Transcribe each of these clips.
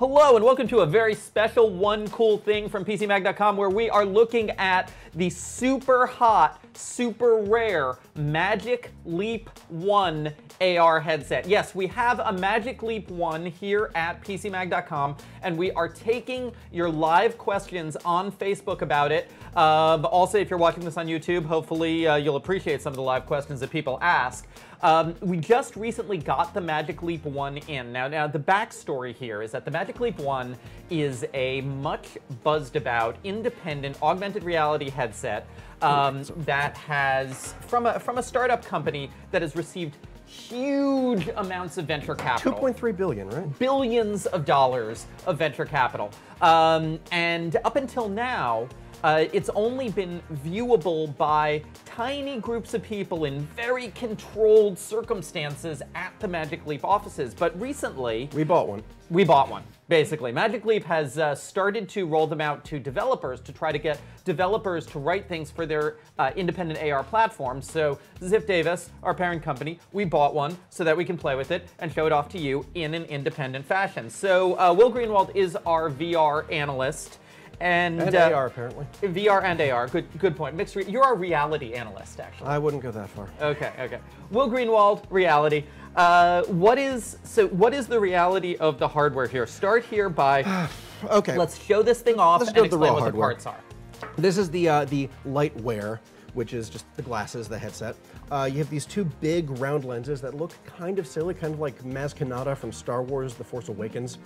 Hello and welcome to a very special One Cool Thing from PCMag.com, where we are looking at the super hot, super rare Magic Leap 1 AR headset. Yes, we have a Magic Leap 1 here at PCMag.com, and we are taking your live questions on Facebook about it. Also, if you're watching this on YouTube, hopefully you'll appreciate some of the live questions that people ask. We just recently got the Magic Leap 1 in. Now, the backstory here is that the Magic Leap 1 is a much buzzed about independent augmented reality headset that has, from a startup company that has received huge amounts of venture capital. 2.3 billion, right? Billions of dollars of venture capital. And up until now, it's only been viewable by tiny groups of people in very controlled circumstances at the Magic Leap offices. But recently... We bought one. We bought one, basically. Magic Leap has started to roll them out to developers to try to get developers to write things for their independent AR platforms. So Ziff Davis, our parent company, we bought one so that we can play with it and show it off to you in an independent fashion. So Will Greenwald is our VR analyst. And AR, apparently. VR and AR, good point. You're a reality analyst, actually. I wouldn't go that far. Okay. Will Greenwald, reality. What is the reality of the hardware here? Start here by, okay. Let's show this thing off and explain what the parts are. This is the Lightwear, which is just the glasses, the headset. You have these two big round lenses that look kind of silly, kind of like Maz Kanata from Star Wars The Force Awakens.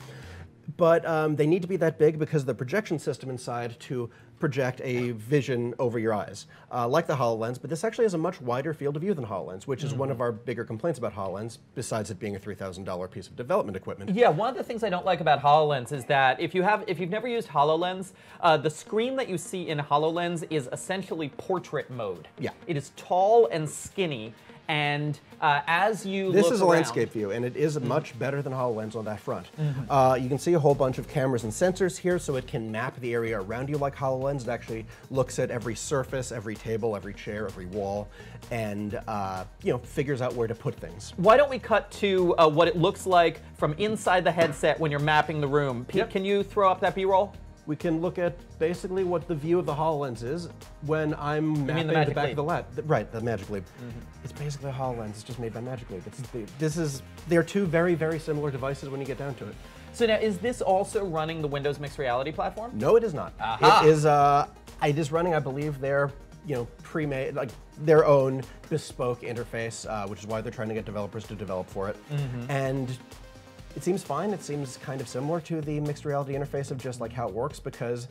But they need to be that big because of the projection system inside to project a vision over your eyes, like the HoloLens. But this actually has a much wider field of view than HoloLens, which is one of our bigger complaints about HoloLens, besides it being a $3,000 piece of development equipment. Yeah, one of the things I don't like about HoloLens is that if you've never used HoloLens, the screen that you see in HoloLens is essentially portrait mode. Yeah. It is tall and skinny. And as you look This is a around, landscape view, and it is much better than HoloLens on that front. You can see a whole bunch of cameras and sensors here, so it can map the area around you like HoloLens. It actually looks at every surface, every table, every chair, every wall, and figures out where to put things. Why don't we cut to what it looks like from inside the headset when you're mapping the room? Pete, Yep. Can you throw up that B-roll? We can look at basically what the view of the HoloLens is when I'm mapping the back of the lab. Right, the Magic Leap. It's basically a HoloLens. It's just made by Magic Leap. They're two very, very similar devices when you get down to it. So now, is this also running the Windows Mixed Reality platform? No, it is not. Aha. It is running, I believe, their pre-made, like their own bespoke interface, which is why they're trying to get developers to develop for it. And it seems fine. It seems kind of similar to the mixed reality interface of just like how it works, because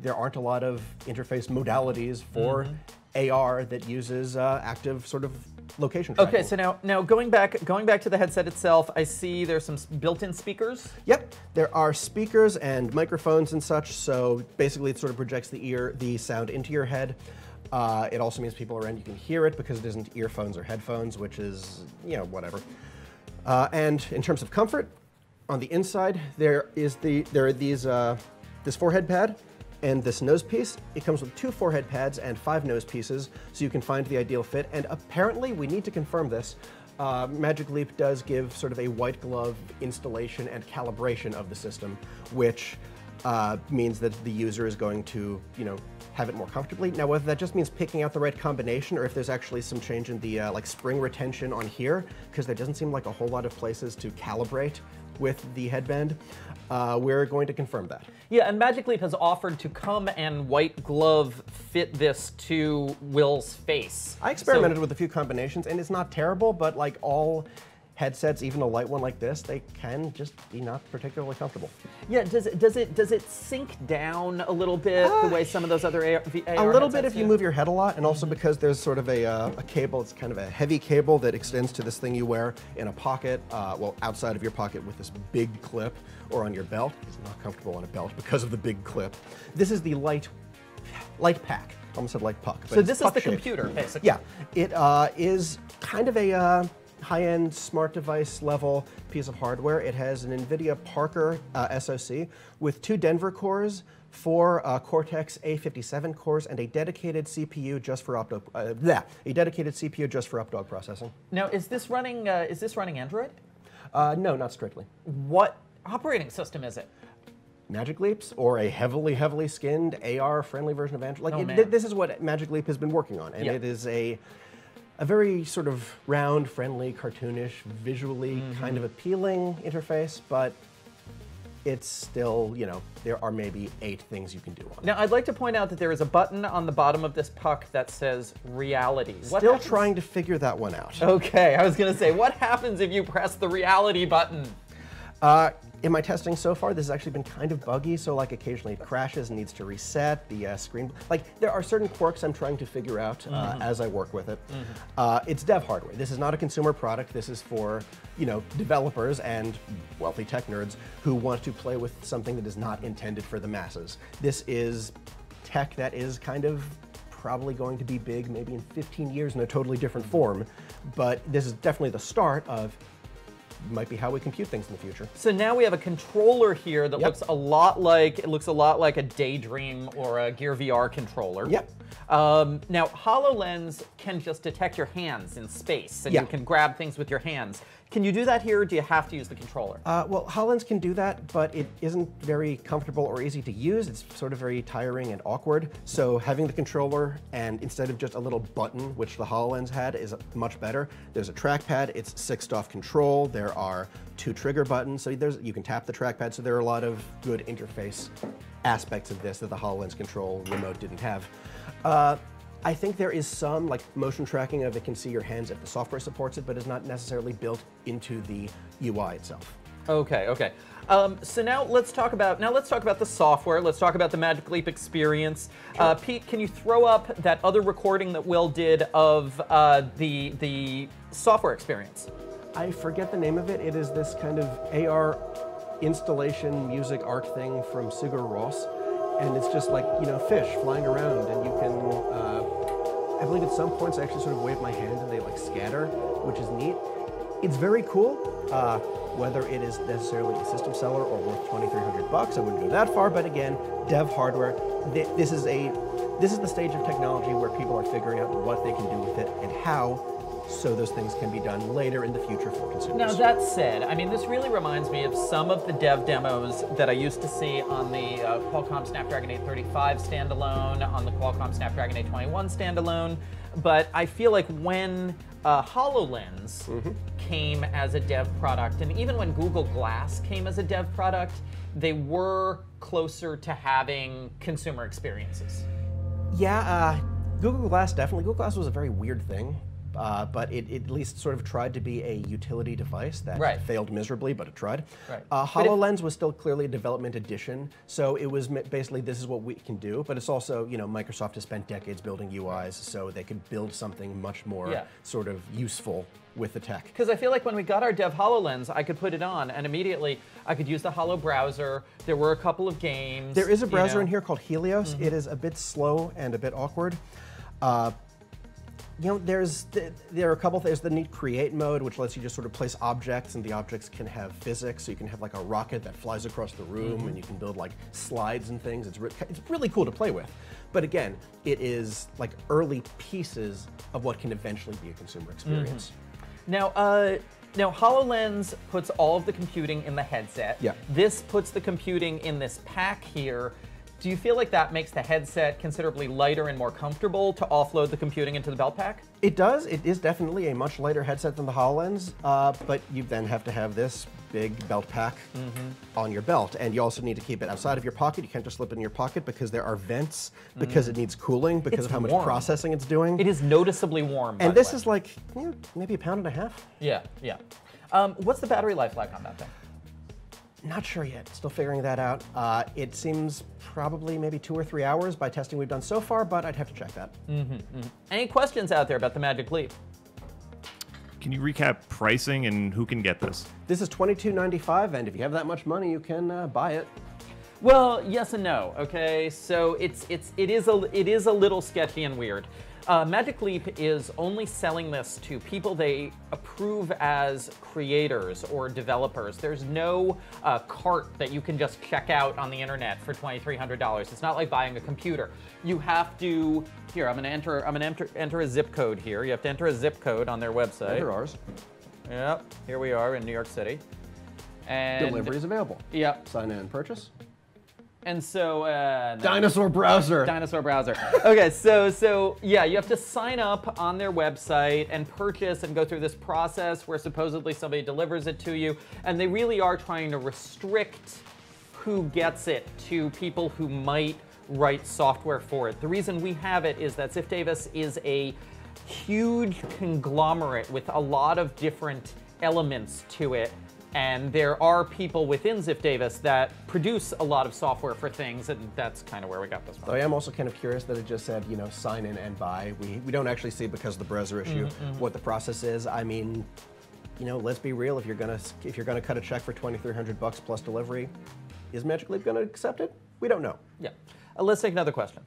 there aren't a lot of interface modalities for AR that uses active sort of location tracking. Okay, so now going back to the headset itself, I see there's some built-in speakers. Yep, there are speakers and microphones and such. So basically, it sort of projects the sound into your head. It also means people around you can hear it because it isn't earphones or headphones, which is whatever. And in terms of comfort, on the inside there are this forehead pad and this nose piece. It comes with 2 forehead pads and 5 nose pieces, so you can find the ideal fit. And apparently, we need to confirm this, Magic Leap does give sort of a white glove installation and calibration of the system, which means that the user is going to have it more comfortably. Now, whether that just means picking out the right combination or if there's actually some change in the like spring retention on here, because there doesn't seem like a whole lot of places to calibrate with the headband, we're going to confirm that. Yeah, and Magic Leap has offered to come and white glove fit this to Will's face. I experimented with a few combinations, and it's not terrible, but like all headsets, even a light one like this, they can just be not particularly comfortable. Yeah, does it sink down a little bit the way some of those other AR a little bit if you move your head a lot, and also because there's sort of a cable. It's kind of a heavy cable that extends to this thing you wear in a pocket, well, outside of your pocket with this big clip, or on your belt. It's not comfortable on a belt because of the big clip. This is the light pack. Almost said light puck. But so this is the shaped. computer, basically. Yeah, it is kind of a high-end smart device level piece of hardware. It has an NVIDIA Parker SoC with 2 Denver cores, 4 Cortex A57 cores, and a dedicated CPU just for updog processing. Now, is this running Android? No, not strictly. What operating system is it? Magic Leap's, or a heavily, heavily skinned AR-friendly version of Android. Like, man. this is what Magic Leap has been working on, and it is a very sort of round, friendly, cartoonish, visually kind of appealing interface, but it's still, you know, there are maybe 8 things you can do on it. Now, I'd like to point out that there is a button on the bottom of this puck that says reality. Still trying to figure that one out. Okay, I was going to say, what happens if you press the reality button? In my testing so far, this has actually been kind of buggy, so like occasionally it crashes and needs to reset the screen. Like, there are certain quirks I'm trying to figure out as I work with it. It's dev hardware. This is not a consumer product. This is for, you know, developers and wealthy tech nerds who want to play with something that is not intended for the masses. This is tech that is kind of probably going to be big maybe in 15 years in a totally different form, but this is definitely the start of might be how we compute things in the future. So now we have a controller here that looks a lot like a Daydream or a Gear VR controller. Yep. Now HoloLens can just detect your hands in space, and you can grab things with your hands. Can you do that here, or do you have to use the controller? Well, HoloLens can do that, but it isn't very comfortable or easy to use. It's sort of very tiring and awkward. So having the controller, and instead of just a little button, which the HoloLens had, is much better. There's a trackpad. It's 6-DoF control. There are 2 trigger buttons, so you can tap the trackpad. So there are a lot of good interface aspects of this that the HoloLens control remote didn't have. I think there is some like motion tracking of it can see your hands if the software supports it, but it's not necessarily built into the UI itself. Okay, okay. So now let's talk about the software. Let's talk about the Magic Leap experience. Sure. Pete, can you throw up that other recording that Will did of the software experience? I forget the name of it. It is this kind of AR installation music art thing from Sigur Rós. And it's just like, you know, fish flying around, and you can, I believe at some points I actually sort of wave my hand and they like scatter, which is neat. It's very cool. Whether it is necessarily a system seller or worth $2,300, I wouldn't go that far, but again, dev hardware. This is the stage of technology where people are figuring out what they can do with it and how, so those things can be done later in the future for consumers. Now that said, I mean, this really reminds me of some of the dev demos that I used to see on the Qualcomm Snapdragon 835 standalone, on the Qualcomm Snapdragon 821 standalone, but I feel like when HoloLens came as a dev product, and even when Google Glass came as a dev product, they were closer to having consumer experiences. Yeah, Google Glass definitely. Google Glass was a very weird thing. But it at least sort of tried to be a utility device that failed miserably, but it tried. Right. HoloLens was still clearly a development edition, so it was basically this is what we can do, but it's also, you know, Microsoft has spent decades building UIs, so they could build something much more sort of useful with the tech. Because I feel like when we got our dev HoloLens, I could put it on, and immediately I could use the Holo browser. There were a couple of games. There is a browser in here called Helios. It is a bit slow and a bit awkward. You know, there are a couple things. The neat create mode, which lets you just sort of place objects, and the objects can have physics. So you can have like a rocket that flies across the room, and you can build like slides and things. It's really cool to play with. But again, it is like early pieces of what can eventually be a consumer experience. Now, HoloLens puts all of the computing in the headset. Yeah. This puts the computing in this pack here. Do you feel like that makes the headset considerably lighter and more comfortable to offload the computing into the belt pack? It does. It is definitely a much lighter headset than the HoloLens, but you then have to have this big belt pack on your belt, and you also need to keep it outside of your pocket. You can't just slip it in your pocket because there are vents, because it needs cooling, because of how much processing it's doing. It is noticeably warm, and this is like, you know, maybe £1.5 pounds. Yeah, yeah. What's the battery life like on that thing? Not sure yet. Still figuring that out. It seems probably maybe 2 or 3 hours by testing we've done so far, but I'd have to check that. Any questions out there about the Magic Leap? Can you recap pricing and who can get this? This is $22.95, and if you have that much money, you can buy it. Well, yes and no. Okay, so it is a little sketchy and weird. Magic Leap is only selling this to people they approve as creators or developers. There's no cart that you can just check out on the internet for $2,300. It's not like buying a computer. You have to, here, I'm gonna enter a zip code here. You have to enter a zip code on their website. Enter ours. Yep, here we are in New York City. And Delivery is available. Yep. Sign in and purchase. And so no. Dinosaur browser. Dinosaur browser. Okay, so yeah, you have to sign up on their website and purchase and go through this process where supposedly somebody delivers it to you, and they really are trying to restrict who gets it to people who might write software for it. The reason we have it is that Ziff Davis is a huge conglomerate with a lot of different elements to it. And there are people within Ziff Davis that produce a lot of software for things, and that's kind of where we got this So from. I am also kind of curious that it just said, you know, sign in and buy. We don't actually see, because of the browser issue, what the process is. I mean, you know, let's be real. If you're gonna cut a check for $2,300 plus delivery, is Magic Leap gonna accept it? We don't know. Yeah. Let's take another question.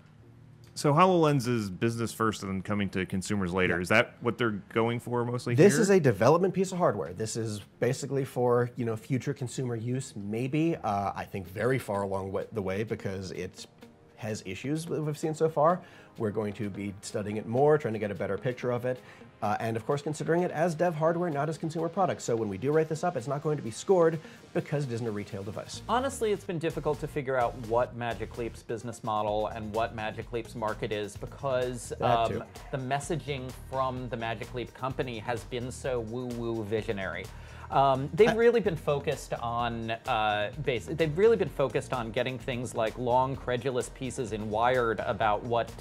So HoloLens is business first and then coming to consumers later. Yeah. Is that what they're going for mostly This here? is a development piece of hardware. This is basically for, you know, future consumer use, maybe. I think very far along the way, because it has issues that we've seen so far. We're going to be studying it more, trying to get a better picture of it, and of course considering it as dev hardware, not as consumer product. So when we do write this up, it's not going to be scored because it isn't a retail device. Honestly, it's been difficult to figure out what Magic Leap's business model and what Magic Leap's market is, because too. the messaging from the Magic Leap company has been so woo-woo visionary. They've really been focused on they've really been focused on getting things like long, credulous pieces in Wired about what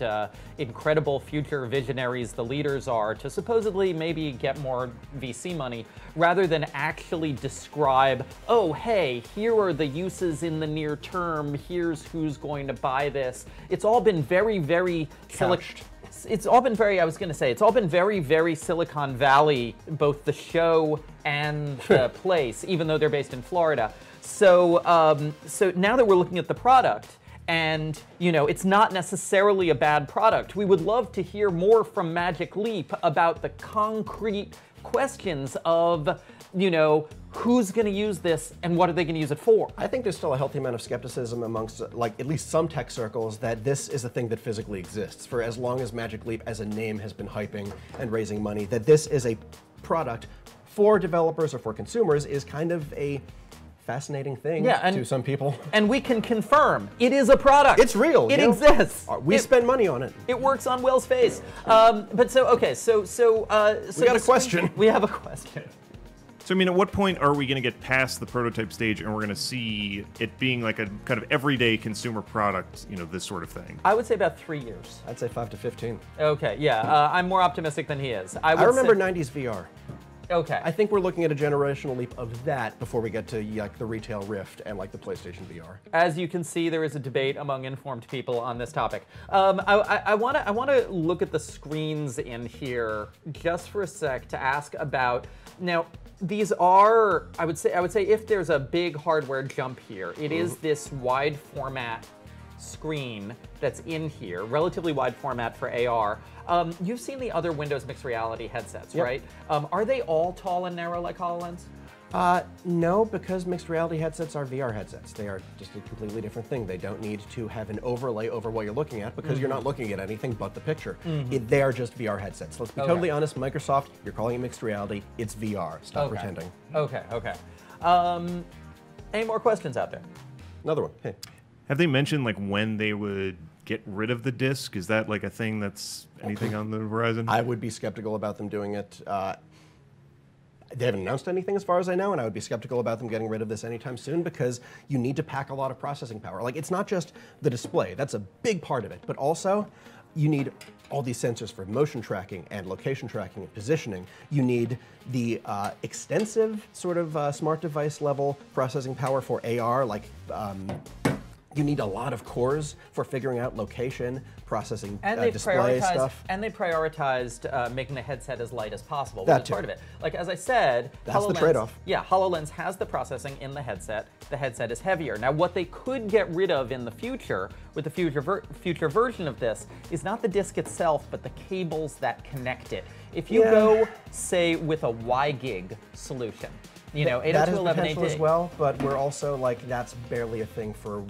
incredible future visionaries the leaders are to supposedly maybe get more VC money, rather than actually describe, oh, hey, here are the uses in the near term. Here's who's going to buy this. It's all been very, very Couched. It's all been very, I was going to say, it's all been very, very Silicon Valley, both the show and the place, even though they're based in Florida. So, so now that we're looking at the product, and, you know, it's not necessarily a bad product, we would love to hear more from Magic Leap about the concrete questions of, you know, who's going to use this and what are they going to use it for? I think there's still a healthy amount of skepticism amongst, like, at least some tech circles that this is a thing that physically exists. For as long as Magic Leap as a name has been hyping and raising money, that this is a product for developers or for consumers is kind of a fascinating thing to some people. And we can confirm it is a product. It's real. It exists. We spend money on it. It works on Will's face. But so, okay, so we got a question. We have a question. So I mean, at what point are we going to get past the prototype stage and we're going to see it being like a kind of everyday consumer product, you know, this sort of thing? I would say about 3 years. I'd say 5 to 15. Okay, yeah, I'm more optimistic than he is. I remember 90s VR. Okay. I think we're looking at a generational leap of that before we get to like the retail Rift and like the PlayStation VR. As you can see, there is a debate among informed people on this topic. I want to look at the screens in here just for a sec to ask about, now, these are, I would say if there's a big hardware jump here, it is this wide format screen that's in here, relatively wide format for AR. You've seen the other Windows mixed reality headsets, right? Are they all tall and narrow like HoloLens? No, because mixed reality headsets are VR headsets. They are just a completely different thing. They don't need to have an overlay over what you're looking at because you're not looking at anything but the picture. They are just VR headsets. Let's be totally honest, Microsoft, you're calling it mixed reality. It's VR. Stop pretending. Okay. Any more questions out there? Another one. Hey. Have they mentioned like when they would get rid of the disc? Is that like a thing that's anything on the horizon? I would be skeptical about them doing it. They haven't announced anything as far as I know, and I would be skeptical about them getting rid of this anytime soon because you need to pack a lot of processing power. Like, it's not just the display, that's a big part of it, but also you need all these sensors for motion tracking and location tracking and positioning. You need the extensive sort of smart device level processing power for AR, like you need a lot of cores for figuring out location, processing display stuff. And they prioritized making the headset as light as possible, which That is too. part of it. Like, as I said, That's the trade-off. Yeah, HoloLens has the processing in the headset. The headset is heavier. Now, what they could get rid of in the future, with the future version of this, is not the disc itself, but the cables that connect it. If you go, say, with a WiGig solution, You know, That has 802.11ad. potential as well, but we're also like, that's barely a thing for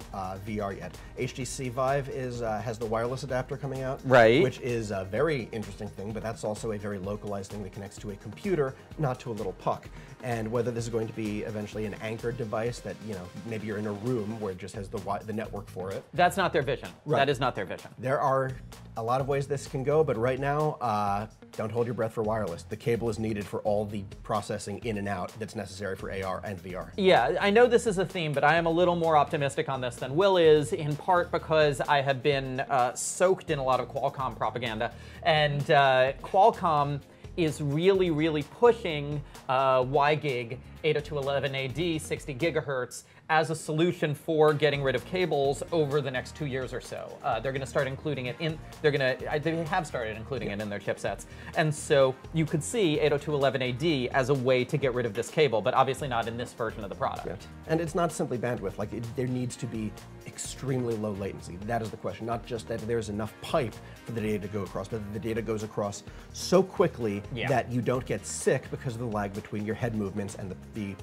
VR yet. HTC Vive has the wireless adapter coming out, Right. which is a very interesting thing, but that's also a very localized thing that connects to a computer, not to a little puck. And whether this is going to be eventually an anchored device that, you know, maybe you're in a room where it just has the network for it. That's not their vision. Right. That is not their vision. There are a lot of ways this can go, but right now, don't hold your breath for wireless. The cable is needed for all the processing in and out that's necessary for AR and VR. Yeah, I know this is a theme, but I am a little more optimistic on this than Will is, in part because I have been soaked in a lot of Qualcomm propaganda. And Qualcomm is really, really pushing WiGig 802.11ad 60 gigahertz as a solution for getting rid of cables over the next 2 years or so. They're going to start including it in, they have started including it in their chipsets. And so you could see 802.11ad as a way to get rid of this cable, but obviously not in this version of the product. Yeah. And it's not simply bandwidth, like there needs to be extremely low latency. That is the question, not just that there's enough pipe for the data to go across, but that the data goes across so quickly that you don't get sick because of the lag between your head movements and the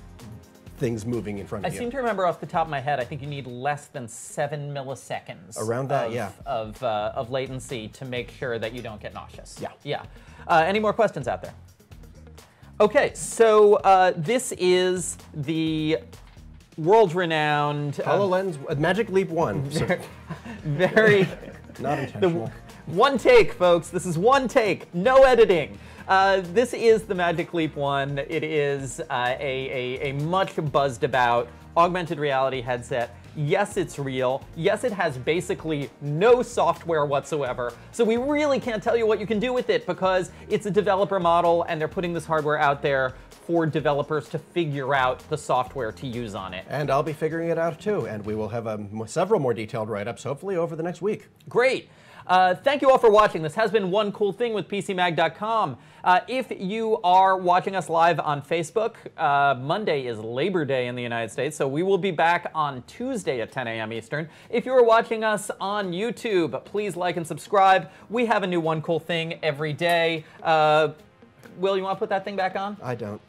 things moving in front of I you. seem to remember off the top of my head, I think you need less than 7 milliseconds around that, of latency to make sure that you don't get nauseous. Yeah. Yeah. Any more questions out there? Okay, so this is the world-renowned HoloLens Magic Leap 1. So very not intentional. One take, folks. This is one take. No editing. This is the Magic Leap 1. It is a much buzzed about augmented reality headset. Yes, it's real. Yes, it has basically no software whatsoever. So we really can't tell you what you can do with it because it's a developer model and they're putting this hardware out there for developers to figure out the software to use on it. And I'll be figuring it out too. And we will have several more detailed write-ups hopefully over the next week. Great. Thank you all for watching. This has been One Cool Thing with PCMag.com. If you are watching us live on Facebook, Monday is Labor Day in the United States, so we will be back on Tuesday at 10 a.m. Eastern. If you are watching us on YouTube, please like and subscribe. We have a new One Cool Thing every day. Will, you want to put that thing back on? I don't.